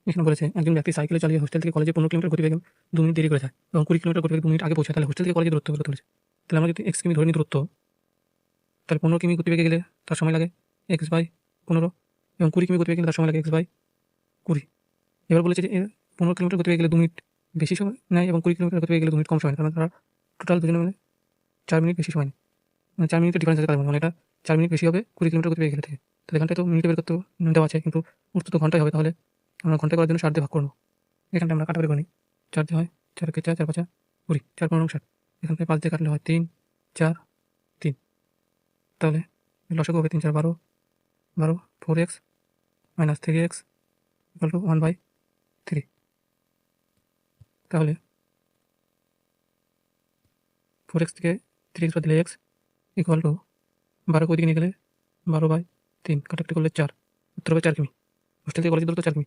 এখানে বলেছে একজন ব্যক্তি সাইকেলে চালিয়ে হোস্টেল থেকে কলেজে 15 কিলোমিটার গতিবেগে 2 মিনিট দেরি করে যায় এবং 20 কিলোমিটার গতিবেগে 2 মিনিট আগে পৌঁছায়, তাহলে হোস্টেল থেকে কলেজের দূরত্ব কত তুলেছে। তাহলে আমরা যদি x কিমি ধরে নিই দূরত্ব, তাহলে 15 কিমি গতিবেগে গেলে তার সময় লাগে x/15 এবং 20 কিমি গতিবেগে গেলে তার সময় লাগে x/20। এবার বলেছে যে 15 কিলোমিটার গতিবেগে গেলে 2 মিনিট বেশি সময় নেয় এবং 20 কিলোমিটার গতিবেগে গেলে 2 মিনিট কম সময় নেয়। তার মানে তারা টোটাল দুজনে মিলে 4 মিনিট বেশি সময় নেয়, মানে 4 মিনিটের ডিফারেন্স আছে তাদের মধ্যে, মানে এটা 4 মিনিট বেশি হবে 20 কিলোমিটার গতিবেগে গেলে থেকে। তাহলে এখানটায় তো মিনিটে বের করতে দেওয়া আছে, কিন্তু উত্তর তো ঘন্টায় হবে, তাহলে আমরা ঘন্টায় করার জন্য 60 দিয়ে ভাগ করবো। এখানটা আমরা কাটাকাটি করে নিই, 4 দিয়ে হয় 4 × 4 = 4 × 5 = 20, 4×15 = 60। এখান থেকে 5 দিয়ে কাটলে হয় 3 4 3। তাহলে লসাগু হবে 3 4 12 12 4x - 3x = 1/3। তাহলে 4x থেকে 3x বাদ দিলে x = 12 ওইদিকে নিয়ে গেলে 12/3, কাটাকাটি করলে 4, উত্তর হবে 4 কিমি। হোস্টেল থেকে কলেজের দূরত্ব 4 কিমি।